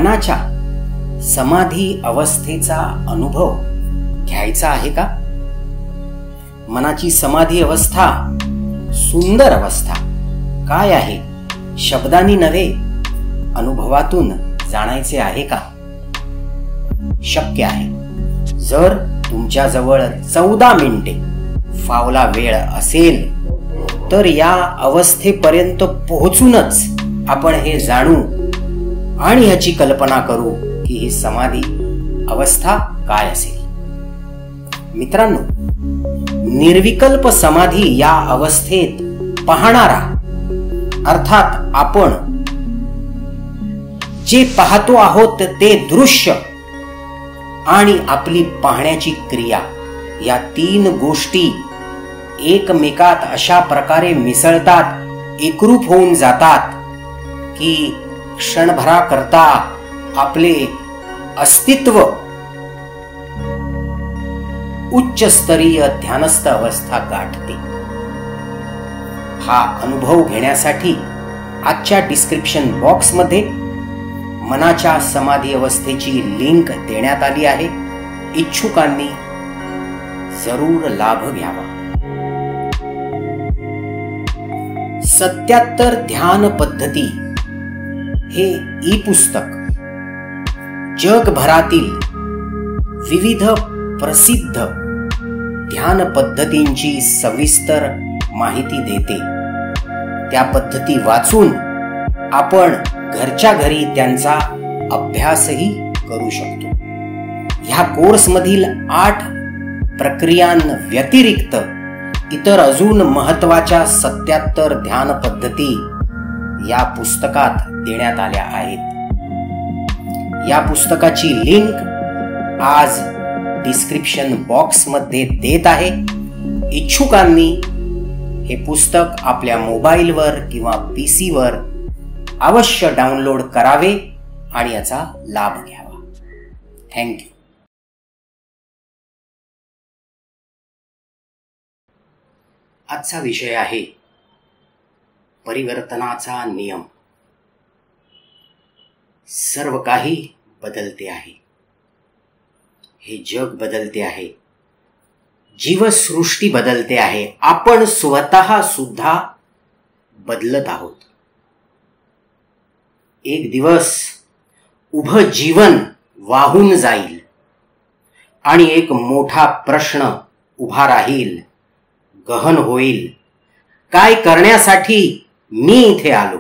मनाच्या समाधी अवस्थेचा अनुभव घ्यायचा आहे का? मनाची समाधी अवस्था, सुंदर अवस्था काय आहे शब्दांनी नव्हे अनुभवातून जाणायचे आहे का? शक्य आहे. जर तुमच्या जवळ 14 मिनिटे फावला वेळ असेल तर या अवस्थेपर्यंत पोहोचूनच आपण हे जाणू आणि ह्याची कल्पना करू की ही समाधी अवस्था काय असेल. मित्रांनो, निर्विकल्प समाधी या अवस्थेत पाहणारा, अर्थात आपण जे पाहतो आहोत ते दृश्य आणि आपली पाहण्याची क्रिया, या 3 गोष्टी एकमेकात अशा प्रकारे मिसळतात, एकरूप होऊन जातात की क्षणभराकरता आपले अस्तित्व उच्चस्तरीय ध्यानस्थ अवस्था गाठते. हा अनुभव घेण्यासाठी आजच्या डिस्क्रिप्शन बॉक्समध्ये मनाच्या समाधी अवस्थेची लिंक देण्यात आली आहे. इच्छुकांनी जरूर लाभ घ्यावा. 77 ध्यान पद्धती हे ई पुस्तक जगभरातील विविध प्रसिद्ध ध्यान पद्धतींची सविस्तर माहिती देते. त्या पद्धती वाचून आपण घरच्या घरी त्यांचा अभ्यासही करू शकतो. ह्या कोर्समधील 8 प्रक्रियांव्यतिरिक्त इतर अजून महत्त्वाच्या 77 ध्यान पद्धती या पुस्तकात देण्यात आल्या आहेत. या पुस्तकाची लिंक आज डिस्क्रिप्शन बॉक्समध्ये देत आहे. इच्छुकांनी हे पुस्तक आपल्या मोबाईलवर किंवा पीसीवर अवश्य डाउनलोड करावे आणि याचा लाभ घ्यावा. थँक्यू. आजचा विषय आहे परिवर्तनाचा नियम. सर्व काही बदलते आहे. हे जग बदलते आहे. जीवसृष्टी बदलते आहे. आपण स्वतः सुद्धा बदलत आहोत. एक दिवस उभं जीवन वाहून जाईल आणि एक मोठा प्रश्न उभा राहील, गहन होईल. काय करण्यासाठी मी इथे आलो?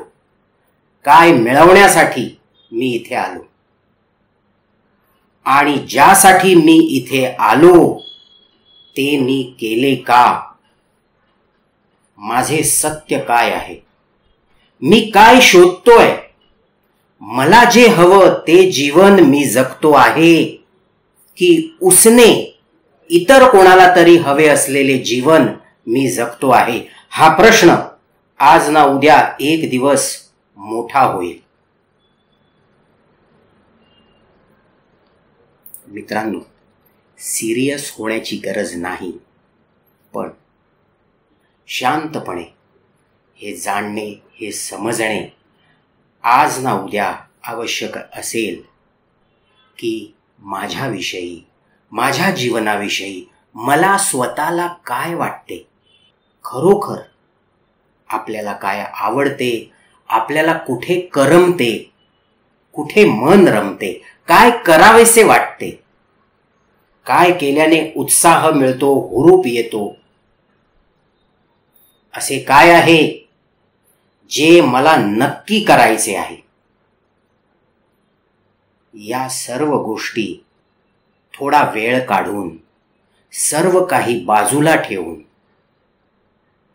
काय मिळवण्यासाठी मी इथे आलो? आणि ज्यासाठी मी इथे आलो ते मी केले का? माझे सत्य काय आहे? मी काय शोधतोय? मला जे हवं ते जीवन मी जगतो आहे की उसने इतर कोणाला तरी हवे असलेले जीवन मी जगतो आहे? हा प्रश्न आज ना उद्या एक दिवस मोठा होईल. मित्रांनो, सिरियस होण्याची गरज नाही, पण शांतपणे हे जाणणे, हे समजणे आज ना उद्या आवश्यक असेल की माझ्याविषयी, माझ्या जीवनाविषयी मला स्वतःला काय वाटते, खरोखर आपल्याला काय आवडते, आपल्याला कुठे करमते, कुठे मन रमते, काय करावेसे वाटते, काय केल्याने उत्साह मिळतो, हुरूप येतो, असे काय आहे जे मला नक्की करायचे आहे. या सर्व गोष्टी थोडा वेळ काढून, सर्व काही बाजूला ठेवून,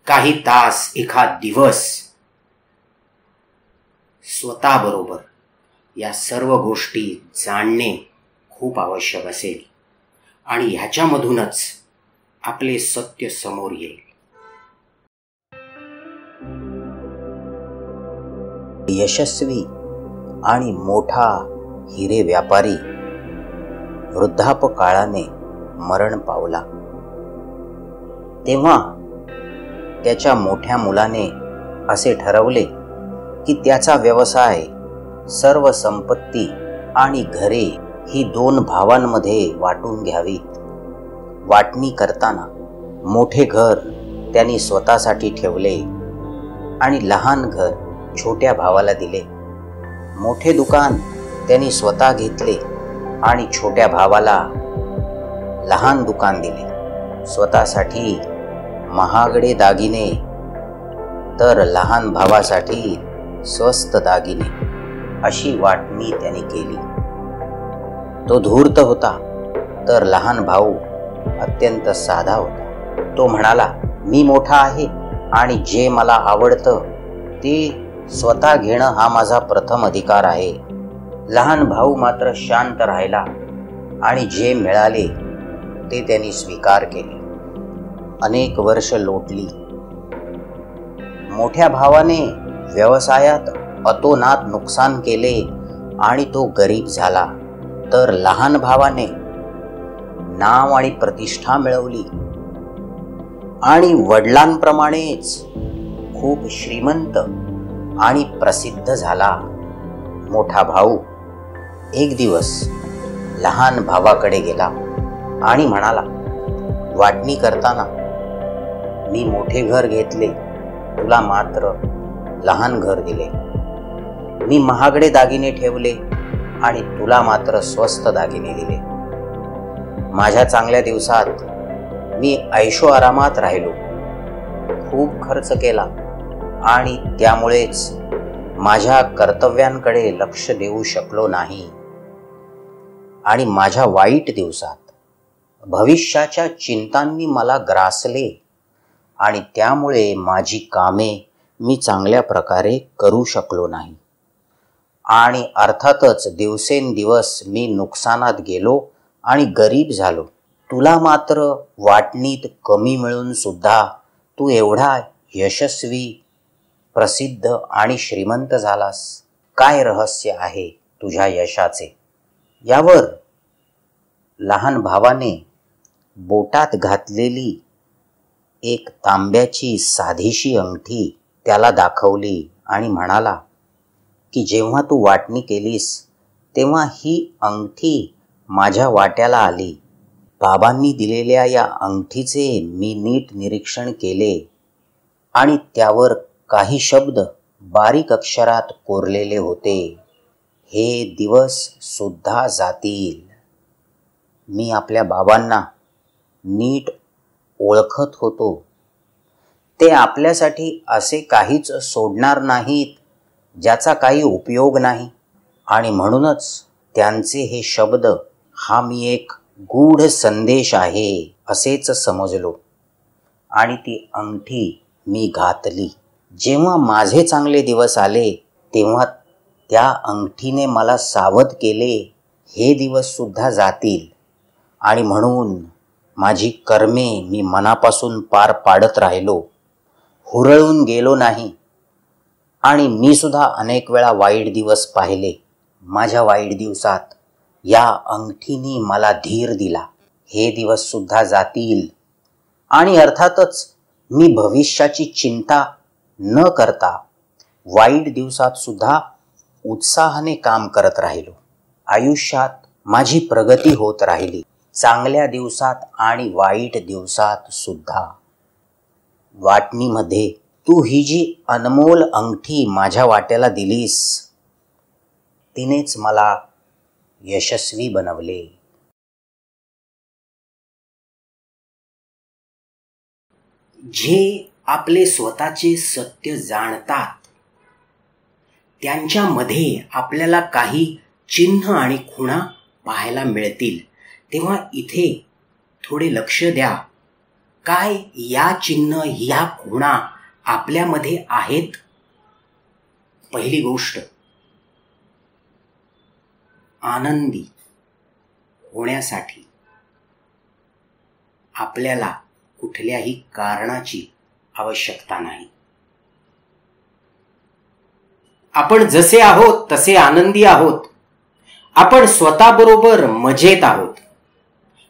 काही तास, एखाद दिवस स्वतःबरोबर या सर्व गोष्टी जाणणे खूप आवश्यक असेल आणि ह्याच्यामधूनच आपले सत्य समोर येईल. यशस्वी आणि मोठा हिरे व्यापारी वृद्धापकाळाने मरण पावला. तेव्हा त्याच्या मोठ्या मुलाने असे ठरवले की त्याचा व्यवसाय, सर्व संपत्ती आणि घरे ही 2 भावांमध्ये वाटून घ्यावीत. वाटणी करताना मोठे घर त्यांनी स्वतःसाठी ठेवले आणि लहान घर छोट्या भावाला दिले. मोठे दुकान त्यांनी स्वतः घेतले आणि छोट्या भावाला लहान दुकान दिले. स्वतःसाठी महागडे दागिने तर लहान भावासाठी स्वस्त दागिने, अशी वाटणी त्यांनी केली. तो धूर्त होता तर लहान भाऊ अत्यंत साधा होता. तो म्हणाला, मी मोठा आहे आणि जे मला आवडतं ते स्वतः घेणं हा माझा प्रथम अधिकार आहे. लहान भाऊ मात्र शांत राहिला आणि जे मिळाले ते त्यांनी स्वीकार केले. अनेक वर्ष लोटली. मोठ्या भावाने व्यवसायात अतोनात नुकसान केले आणि तो गरीब झाला, तर लहान भावाने नाव आणि प्रतिष्ठा मिळवली आणि वडिलांप्रमाणेच खूप श्रीमंत आणि प्रसिद्ध झाला. मोठा भाऊ एक दिवस लहान भावाकडे गेला आणि म्हणाला, वाटणी करताना मी मोठे घर घेतले, तुला मात्र लहान घर दिले. मी महागडे दागिने ठेवले आणि तुला मात्र स्वस्त दागिने दिले. माझ्या चांगल्या दिवसात मी ऐशो आरामात राहिलो, खूप खर्च केला आणि त्यामुळेच माझ्या कर्तव्यांकडे लक्ष देऊ शकलो नाही. आणि माझ्या वाईट दिवसात भविष्याच्या चिंतांनी मला ग्रासले आणि त्यामुळे माझी कामे मी चांगल्या प्रकारे करू शकलो नाही. आणि अर्थातच दिवसेंदिवस मी नुकसानात गेलो आणि गरीब झालो. तुला मात्र वाटणीत कमी मिळून सुद्धा तू एवढा यशस्वी, प्रसिद्ध आणि श्रीमंत झालास. काय रहस्य आहे तुझ्या यशाचे? यावर लहान भावाने बोटात घातलेली एक तांब्याची साधीशी अंगठी त्याला दाखवली आणि म्हणाला की जेव्हा तू वाटणी केलीस तेव्हा ही अंगठी माझ्या वाट्याला आली. बाबांनी दिलेल्या या अंगठीचे मी नीट निरीक्षण केले आणि त्यावर काही शब्द बारीक अक्षरात कोरलेले होते. हे दिवस सुद्धा जातील. मी आपल्या बाबांना नीट ओळखत होतो. ते आपल्यासाठी असे काहीच सोडणार नाहीत ज्याचा काही उपयोग नाही आणि म्हणूनच त्यांचे हे शब्द हा मी एक गूढ संदेश आहे असेच समजलो आणि ती अंगठी मी घातली. जेव्हा माझे चांगले दिवस आले तेव्हा त्या अंगठीने मला सावध केले, हे दिवस सुद्धा जातील आणि म्हणून माझी कर्मे मी मनापासून पार पाडत राहिलो, हुरळून गेलो नाही. आणि मी सुद्धा अनेक वेळा वाईट दिवस पाहिले. माझ्या वाईट दिवसात या अंगठीने मला धीर दिला. हे दिवस सुद्धा जातील आणि अर्थातच मी भविष्याची चिंता न करता वाईट दिवसात सुद्धा उत्साहाने काम करत राहिलो. आयुष्यात माझी प्रगती होत राहिली, चांगल्या दिवसात आणि वाईट दिवसात सुद्धा. वाटणीमध्ये तू ही जी अनमोल अंगठी माझ्या वाट्याला दिलीस, तिनेच मला यशस्वी बनवले. जे आपले स्वतःचे सत्य जाणतात त्यांच्यामध्ये आपल्याला काही चिन्ह आणि खुणा पाहायला मिळतील. तेव्हा इथे थोडे लक्ष द्या. काय या चिन्ह, ह्या खुणा आपल्यामध्ये आहेत? पहिली गोष्ट, आनंदी होण्यासाठी आपल्याला कुठल्याही कारणाची आवश्यकता नाही. आपण जसे आहोत तसे आनंदी आहोत. आपण स्वतःबरोबर मजेत आहोत.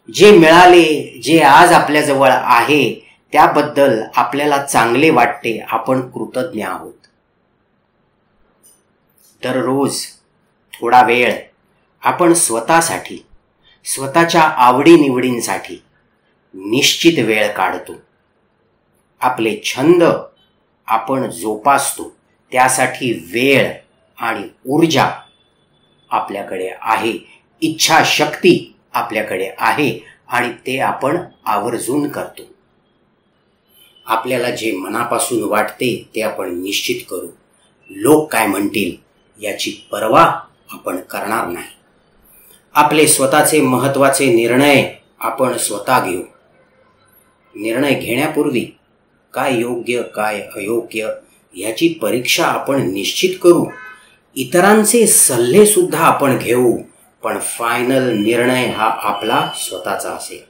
जे मिळाले, जे आज आपल्याजवळ आहे त्याबद्दल आपल्याला चांगले वाटते. आपण कृतज्ञ आहोत. दररोज थोडा वेळ आपण स्वतःसाठी, स्वतःच्या आवडीनिवडींसाठी निश्चित वेळ काढतो. आपले छंद आपण जोपासतो. त्यासाठी वेळ आणि ऊर्जा आपल्याकडे आहे, इच्छाशक्ती आपल्याकडे आहे आणि ते आपण आवर्जून करतो. आपल्याला जे मनापासून वाटते ते आपण निश्चित करू. लोक काय म्हणतील याची पर्वा आपण करणार नाही. आपले स्वतःचे महत्त्वाचे निर्णय आपण स्वतः घेऊ. निर्णय घेण्यापूर्वी काय योग्य काय अयोग्य याची परीक्षा आपण निश्चित करू. इतरांचे सल्ले सुद्धा आपण घेऊ, पण फायनल निर्णय हा आपला स्वतःचा असेल.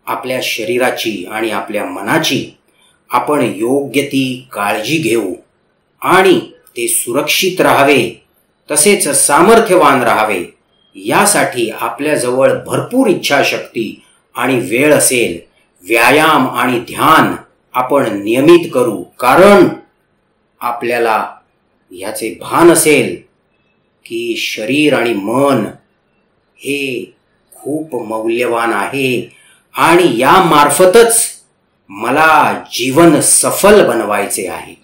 आपल्या शरीराची आणि आपल्या मनाची आपण योग्य ती काळजी घेऊ आणि ते सुरक्षित राहावे, तसेच सामर्थ्यवान राहावे यासाठी आपल्याजवळ भरपूर इच्छाशक्ती आणि वेळ असेल. व्यायाम आणि ध्यान आपण नियमित करू, कारण आपल्याला याचे भान असेल की शरीर आणि मन हे खूप मौल्यवान आहे आणि या मार्फतच मला जीवन सफल बनवायचे आहे.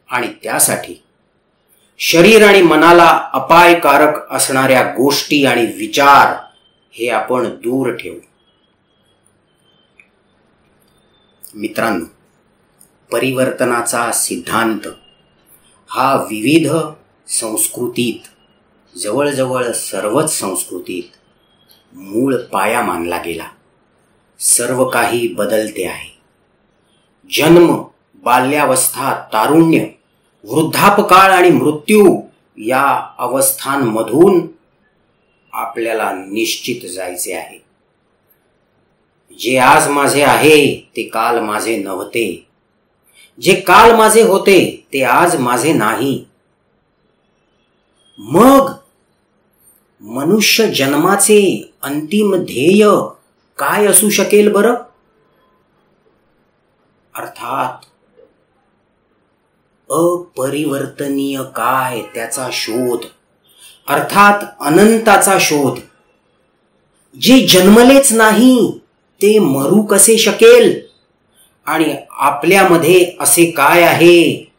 आणि त्यासाठी शरीर आणि मनाला अपायकारक असणाऱ्या गोष्टी आणि विचार हे आपण दूर ठेवू. मित्रांनो, परिवर्तनाचा सिद्धांत हा विविध संस्कृतीत, जवळजवळ सर्वच संस्कृतीत मूळ पाया मानला गेला. सर्व काही बदलते आहे. जन्म, बाल्यावस्था, तारुण्य, वृद्धापकाळ आणि मृत्यू या अवस्थांमधून आपल्याला निश्चित जायचे आहे. जे आज माझे आहे ते काल माझे नव्हते. जे काल माझे होते ते आज माझे नाही. मग मनुष्य जन्माचे अंतिम ध्येय काय असू शकेल बरं? अर्थात अपरिवर्तनीय काय त्याचा शोध, अर्थात अनंताचा शोध. जे जन्मलेच नाही ते मरू कसे शकेल? आणि आपल्यामध्ये असे काय आहे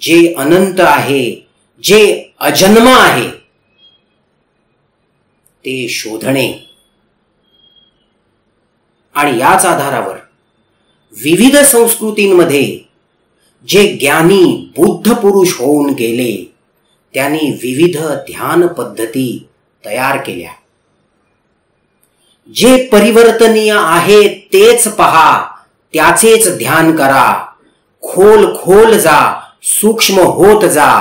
जे अनंत आहे, जे अजन्म आहे, ते शोधणे. आणि याच आधारावर विविध संस्कृतींमध्ये जे ज्ञानी बुद्ध पुरुष होऊन गेले त्यांनी विविध ध्यान पद्धती तयार केल्या. जे परिवर्तनीय आहे तेच पहा, त्याचेच ध्यान करा. खोल खोल जा, सूक्ष्म होत जा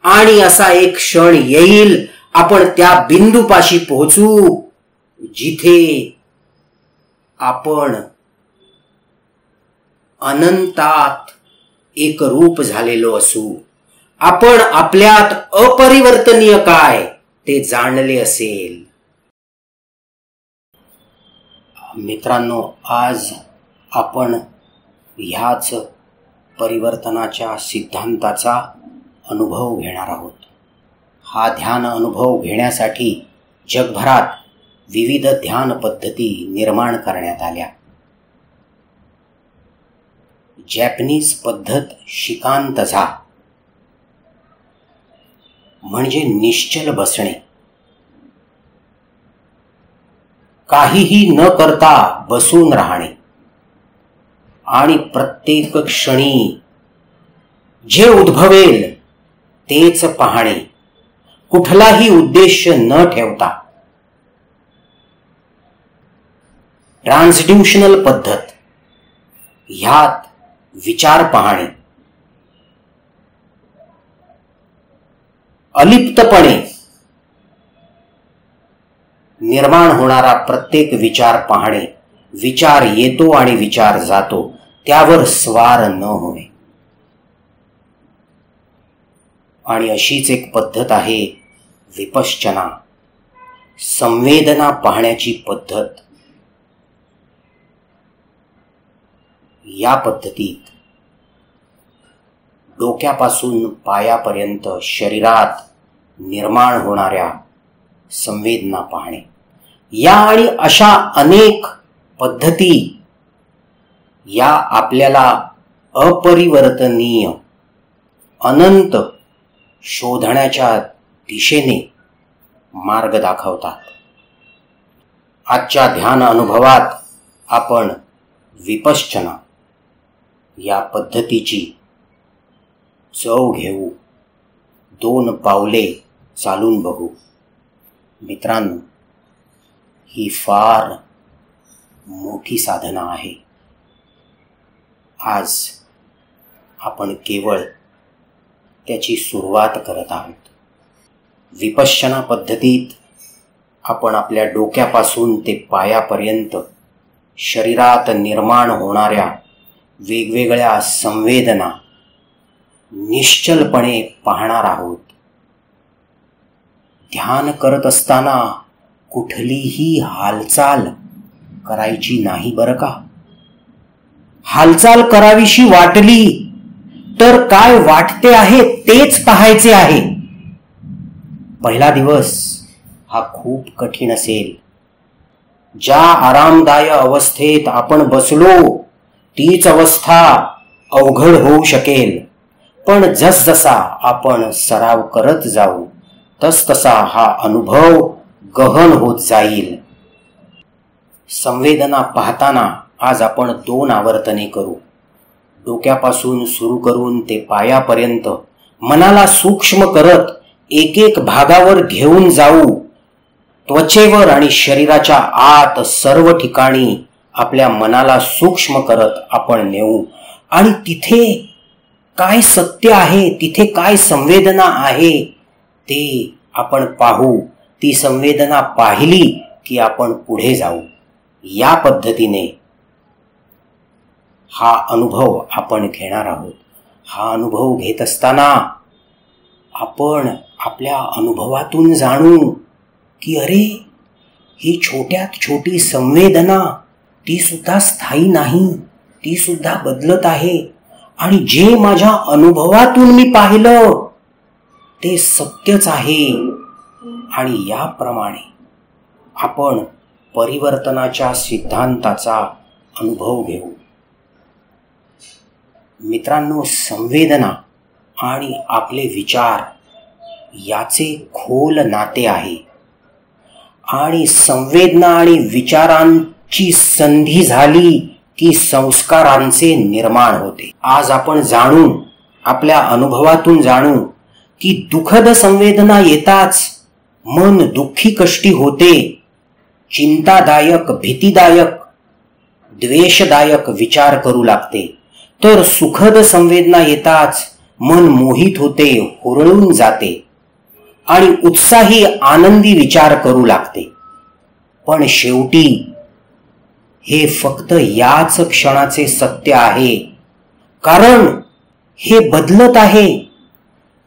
आणि असा एक क्षण येईल आपण त्या बिंदूपाशी पोहोचू जिथे आपण अनंतात एक रूप झालेलो असू. आपण आपल्यात अपरिवर्तनीय काय ते जाणले असेल. मित्रांनो, आज आपण ह्याच परिवर्तनाच्या सिद्धांताचा अनुभव घेणार आहोत. हा ध्यान अनुभव घेण्यासाठी जगभरात विविध ध्यान पद्धती निर्माण करण्यात आल्या. जॅपनीज पद्धत शिकांतझा म्हणजे निश्चल बसणे. काहीही न करता बसून राहणे आणि प्रत्येक क्षणी जे उद्भवेल तेच पाहणे, कुठलाही उद्देश न ठेवता. ट्रान्सड्युशनल पद्धत, ह्यात विचार पाहणे, अलिप्तपणे निर्माण होणारा प्रत्येक विचार पाहणे. विचार येतो आणि विचार जातो, त्यावर स्वार न होणे. आणि अशीच एक पद्धत आहे विपश्चना, संवेदना पाहण्याची पद्धत. या पद्धतीत डोक्यापासून पायापर्यंत शरीरात निर्माण होणाऱ्या संवेदना पाहणे. या आणि अशा अनेक पद्धती या आपल्याला अपरिवर्तनीय अनंत शोधण्याच्या दिशेने मार्ग दाखवतात. आजच्या ध्यान अनुभवात आपण विपश्चना या पद्धतीची चव घेऊ, 2 पावले चालून बघू. मित्रांनो, ही फार मोठी साधना आहे. आज आपण केवळ त्याची सुरुवात करत आहोत. विपश्चना पद्धतीत आपण आपल्या डोक्यापासून ते पायापर्यंत शरीरात निर्माण होणाऱ्या वेगवेगळ्या संवेदना निश्चलपणे पाहणार आहोत. ध्यान करत असताना कुठलीही हालचाल करायची नाही बरं का. हालचाल करावीशी वाटली तर काय वाटते आहे तेच पाहायचे आहे. पहिला दिवस हा खूप कठीण असेल. ज्या आरामदायक अवस्थेत आपण बसलो तीच अवस्था अवघड होऊ शकेल. पण जसजसा आपण सराव करत जाऊ तसतसा हा अनुभव गहन होत जाईल. संवेदना पाहताना आज आपण 2 आवर्तने करू. डोक्यापासून सुरू करून ते पायापर्यंत मनाला सूक्ष्म करत एक एक भागावर घेऊन जाऊ. त्वचेवर आणि शरीराच्या आत सर्व ठिकाणी आपल्या मनाला सूक्ष्म करत आपण नेऊ आणि तिथे काय सत्य आहे, तिथे काय संवेदना आहे ते आपण पाहू. ती संवेदना पाहिली की आपण पुढे जाऊ. या पद्धतीने हा अनुभव आपण घेणार आहोत. हा अनुभव घेत असताना आपण आपल्या अनुभवातून जाणू की अरे, ही छोट्यात छोटी संवेदना ती सुद्धा स्थायी नाही, ती सुद्धा बदलत आहे. आणि जे माझ्या अनुभवातून मी पाहिलं ते सत्यच आहे. आणि याप्रमाणे आपण परिवर्तनाच्या सिद्धांताचा अनुभव घेऊ. मित्रांनो, संवेदना आणि आपले विचार याचे खोल नाते आहे. आणि संवेदना आणि विचारांची संधी झाली की संस्कारांचे निर्माण होते. आज आपण जाणू, आपल्या अनुभवातून जाणू की दुःखद संवेदना येताच मन दुःखी कष्टी होते. चिंतादायक, भीतीदायक, द्वेषदायक विचार करू लागते. तर सुखद संवेदना येताच मन मोहित होते, हुरळून जाते आणि उत्साही आनंदी विचार करू लागते. पण शेवटी हे फक्त याच क्षणाचे सत्य आहे, कारण हे बदलत आहे.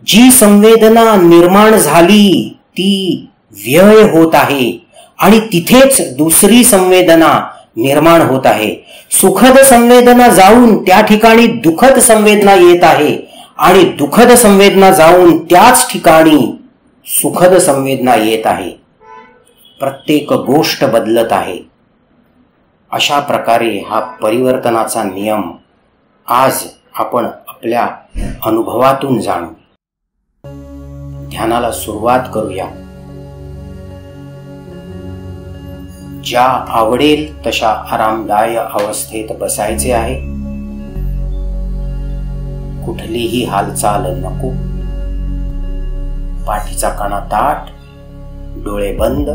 जी संवेदना निर्माण झाली ती व्यय होत आहे आणि तिथेच दुसरी संवेदना निर्माण होत आहे. सुखद संवेदना जाऊन त्या ठिकाणी दुःखद संवेदना येत आहे आणि दुःखद संवेदना जाऊन त्याच ठिकाणी सुखद संवेदना येत आहे. प्रत्येक गोष्ट बदलत आहे. अशा प्रकारे हा परिवर्तनाचा नियम आज आपण आपल्या अनुभवातून जाणू. ध्यानाला सुरुवात करूया. ज्या आवडेल तशा आरामदायक अवस्थेत बसायचे आहे. कुठलीही हालचाल नको. पाठीचा कणा ताठ, डोळे बंद.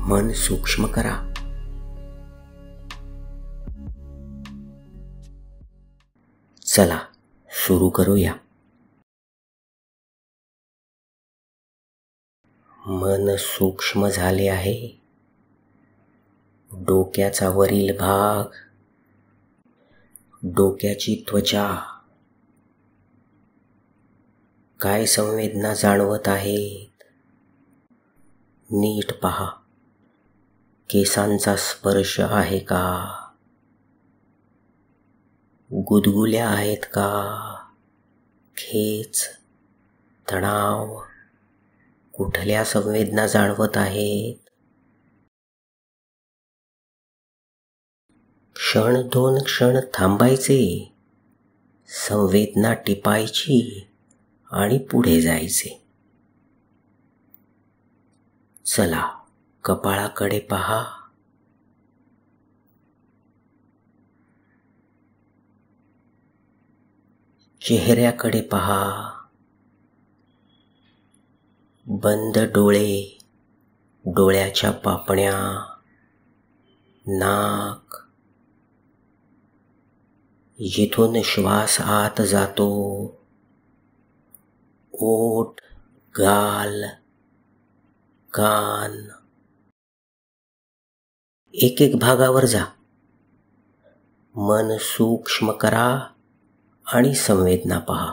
मन सूक्ष्म करा. चला सुरू करूया. मन सूक्ष्म झाले आहे. डोक्याचा वरील भाग, डोक्याची त्वचा, काय संवेदना जाणवत आहेत नीट पहा. केसांचा स्पर्श आहे का? गुदगुल्या आहेत का? खेच, तणाव, कुठल्या संवेदना जाणवत आहेत? क्षण दोन क्षण थांबायचे, संवेदना टिपायची आणि पुढे जायचे. चला, कपाळाकडे पहा. चेहऱ्याकडे पहा. बंद डोळे, डोळ्याच्या पापण्या, नाक, जिथून श्वास आत जातो, ओठ, गाल, कान. एक एक भागावर जा. मन सूक्ष्म करा आणि संवेदना पहा.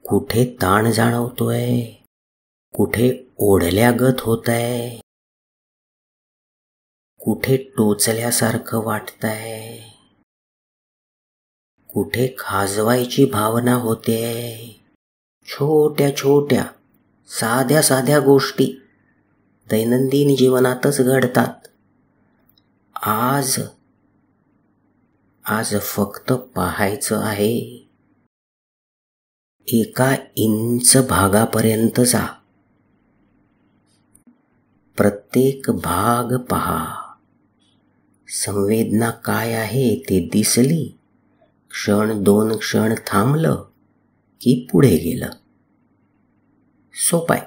कुठे ताण जाणवतोय? कुठे ओढल्यागत होतंय? कुठे टोचल्यासारखं वाटतंय? कुठे खाजवायची भावना होते? छोट्या छोट्या साध्या साध्या गोष्टी दैनंदिन जीवनातच घडतात. आज फक्त पाहायचं आहे. 1 इंच भागापर्यंत जा. प्रत्येक भाग पहा. संवेदना काय आहे ते दिसली. क्षण 2 क्षण थांबलं की पुढे गेलं. सोपं आहे,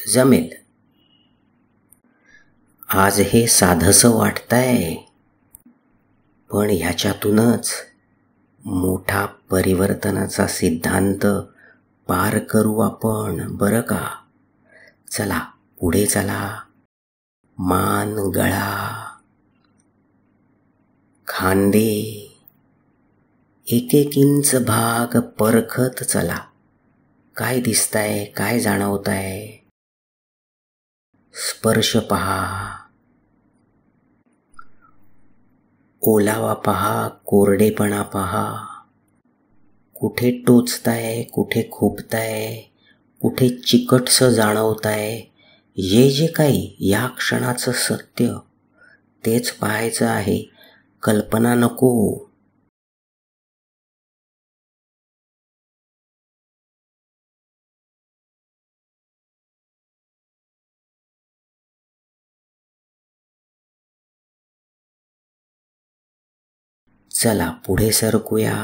जमेल. आज हे साधंसं वाटतंय, पण ह्याच्यातूनच मोठा परिवर्तनाचा सिद्धांत पार करू आपण, बरं का? चला, पुढे चला. मान, गळा, खांदे, 1 इंच भाग परखत चला. काय दिसतंय? काय जाणवतंय? स्पर्श पहा. ओलावा पहा, कोरडेपणा पहा. कुठे टोचताय, कुठे खुपताय, कुठे चिकटसं जाणवताय. जे काही या क्षणाचं सत्य, तेच पाहायचं आहे. कल्पना नको. चला, पुढे सरकूया.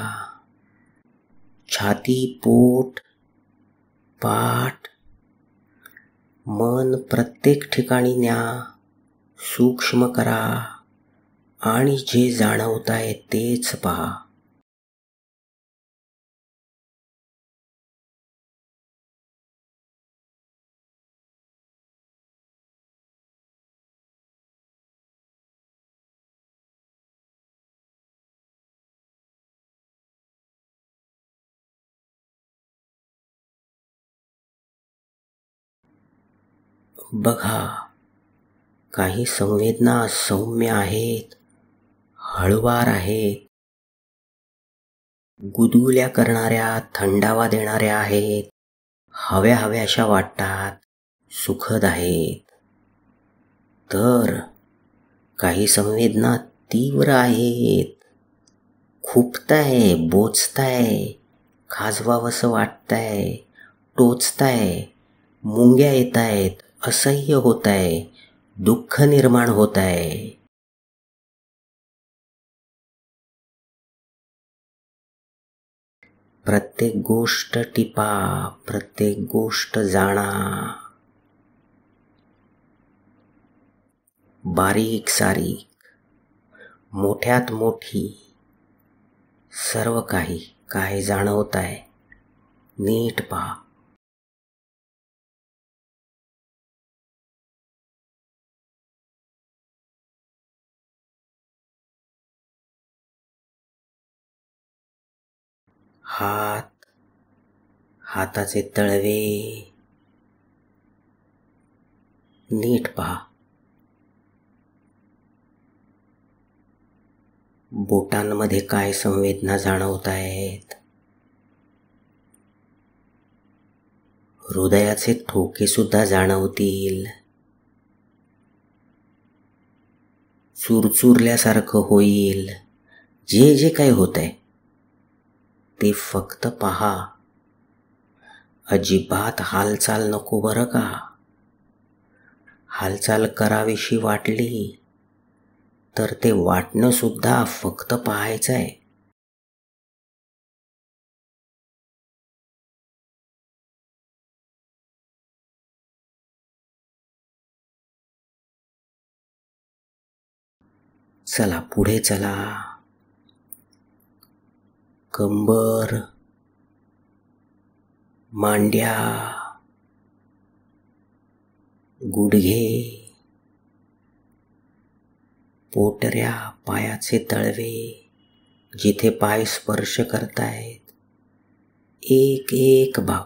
छाती, पोट, पाठ, मन प्रत्येक ठिकाणी न्या. सूक्ष्म करा आणि जे जाणवताय तेच पहा. बघा, काही संवेदना सौम्य आहेत, हळुवार आहेत, गुदगुल्या करणाऱ्या, थंडावा देणाऱ्या आहेत, हव्याशा वाटतात, सुखद आहेत. तर काही संवेदना तीव्र आहेत, खुपताय, बोचताय, खाजवावंसं वाटतंय, टोचताय, मुंग्या येतायत, असह्य होतंय, दुःख निर्माण होतंय. प्रत्येक गोष्ट टिपा, प्रत्येक गोष्ट जाणा. बारीक सारीक, मोठ्यात मोठी, सर्व काही काय जाणवतंय नीट पहा. हात, हाताचे तळवे नीट पहा. बोटांमध्ये काय संवेदना जाणवत आहेत. हृदयाचे ठोके सुद्धा जाणवतील. चुरचुरल्यासारखं होईल. जे जे काय होतंय ते फक्त पहा. अजिबात हालचाल नको बरं का. हालचाल करावीशी वाटली तर ते वाटणं सुद्धा फक्त पाहायचं आहे. चला पुढे चला. कंबर, मांड्या, गुडघे, पोटऱ्या, पायाचे तळवे, जिथे पाय स्पर्श करतायत, एक एक भाग.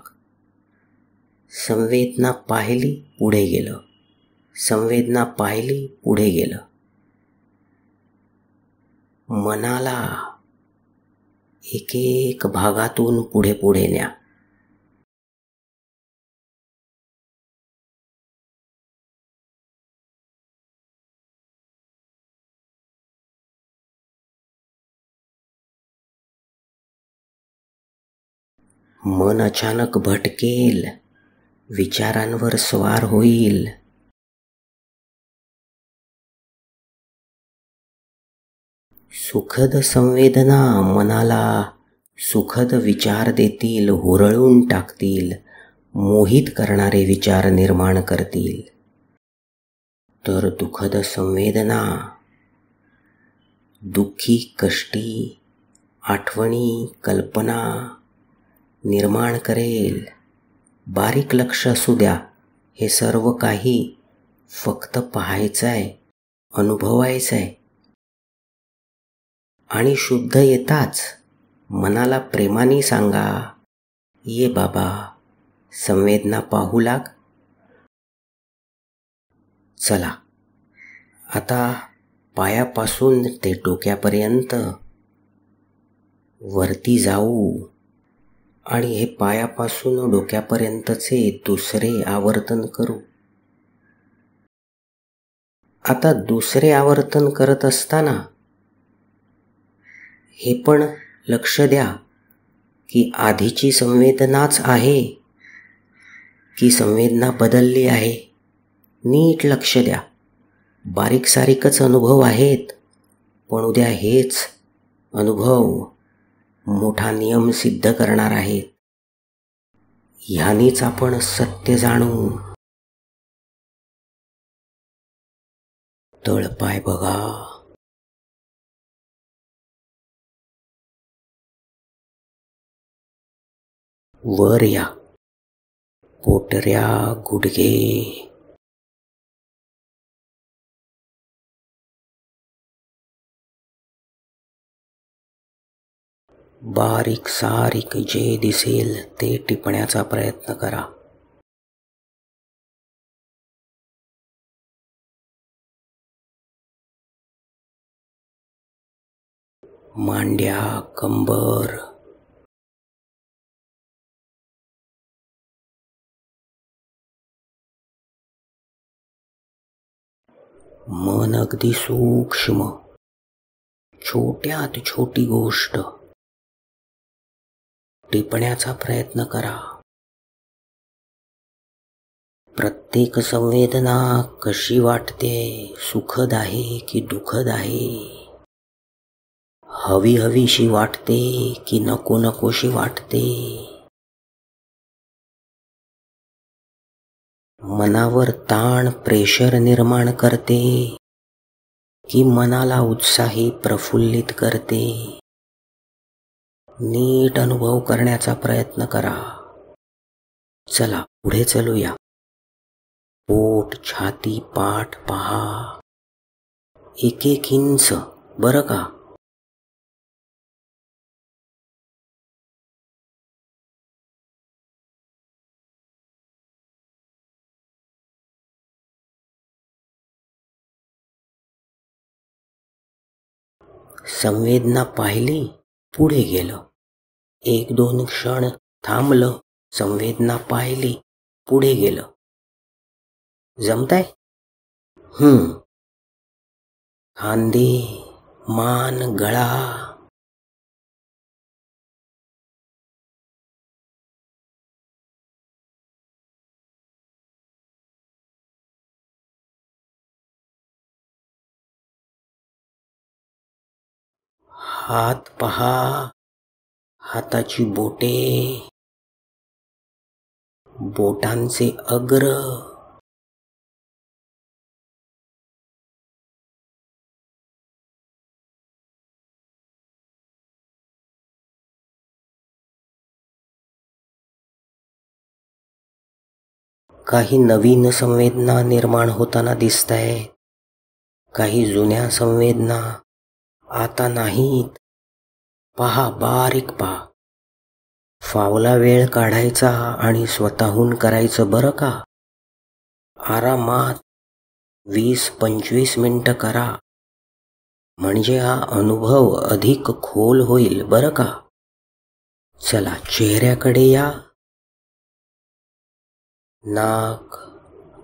संवेदना पाहिली पुढे गेलं, संवेदना पाहिली पुढे गेलं. मनाला एक एक भागातून पुढे पुढे न्या. मन अचानक भटकेल, विचारांवर स्वार होईल. सुखद संवेदना मनाला सुखद विचार देतील, हुरळून टाकतील, मोहित करणारे विचार निर्माण करतील. तर दुःखद संवेदना दुःखी, कष्टी आठवणी, कल्पना निर्माण करेल. बारीक लक्ष असू द्या. हे सर्व काही फक्त पाहायचं आहे, अनुभवायचं आहे. आणि शुद्ध येताच मनाला प्रेमाने सांगा, ये बाबा, संवेदना पाहू लाग. चला आता पायापासून ते डोक्यापर्यंत वरती जाऊ आणि हे पायापासून डोक्यापर्यंतचे दुसरे आवर्तन करू. आता दुसरे आवर्तन करत असताना हे पण लक्ष द्या की आधीची संवेदनाच आहे की संवेदना बदलली आहे. नीट लक्ष द्या. बारीक सारीकच अनुभव आहेत, पण उद्या हेच अनुभव मोठा नियम सिद्ध करणार आहेत. ह्यानेच आपण सत्य जाणू. तळपाय बघा, वर या, पोटऱ्या, गुडघे, बारीक सारीक जे दिसेल ते टिपण्याचा प्रयत्न करा. मांड्या, कंबर, मन अगदी सूक्ष्म, छोट्यात छोटी गोष्ट टिपण्याचा प्रयत्न करा. प्रत्येक संवेदना कशी वाटते, सुखद आहे की दुःखद आहे, हवी हवीशी वाटते की नको नकोशी वाटते, मनावर ताण, प्रेशर निर्माण करते की मनाला उत्साही, प्रफुल्लित करते. नीट अनुभव करण्याचा प्रयत्न करा. चला पुढे चलूया. पोट, छाती, पाठ पहा. एक एक इंच बरं का. संवेदना पाहिली, पुढे गेलं. 1-2 क्षण थांबलं, संवेदना पाहिली, पुढे गेलं. जमतंय? खांदे, मान, गळा. हात पहा, हाताची बोटे, बोटांचे अग्र. काही नवीन संवेदना निर्माण होताना दिसतायत, काही जुन्या संवेदना आता नाहीत. पहा, बारीक पहा. फावला वेळ काढायचा आणि स्वतःहून करायचं बरं का. आरामात 20-25 मिनिटं करा, म्हणजे हा अनुभव अधिक खोल होईल बरं का. चला, चेहऱ्याकडे या. नाक,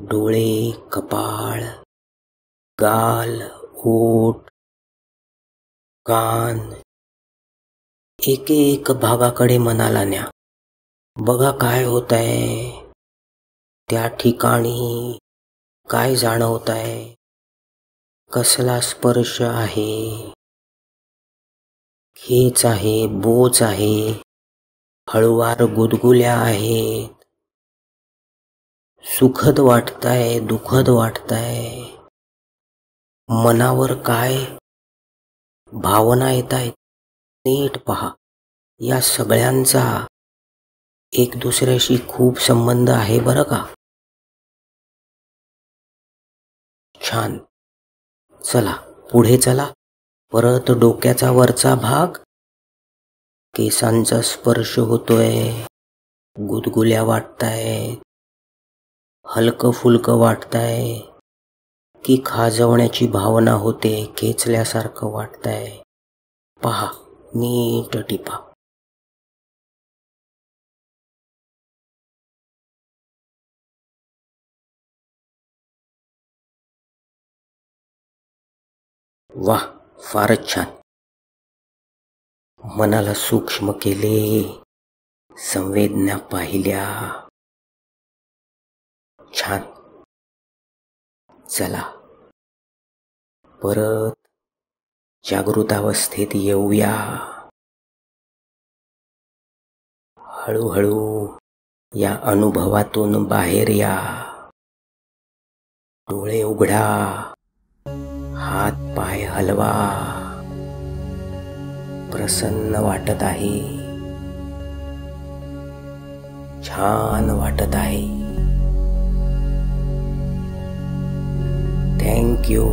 डोळे, कपाळ, गाल, ओठ, कान. एक भागाकडे मनाला न्या. बघा काय होतंय त्या ठिकाणी, काय जाणवतंय, कसला स्पर्श आहे, खेच आहे, बोच आहे, हळुवार गुदगुल्या आहेत, सुखद वाटतंय, दुःखद वाटतंय, मनावर काय भावना येतायत. नीट पहा. या सगळ्यांचा एक दुसऱ्याशी खूप संबंध आहे बरं का. छान. चला, पुढे चला. परत डोक्याचा वरचा भाग, केसांचा स्पर्श होतोय, गुदगुल्या वाटतायत, हलकं फुलकं वाटतंय की खाजवण्याची भावना होते, खेचल्यासारखं वाटतंय. पहा, नीट टिपा. वाह, फारच छान. मनाला सूक्ष्म केले, संवेदना पाहिल्या. छान. चला, परत जागृत अवस्थेत येऊया. हळूहळू या अनुभवातून बाहेर या. डोळे उघडा, हात पाय हलवा. प्रसन्न वाटत आहे, छान वाटत आहे. Thank you.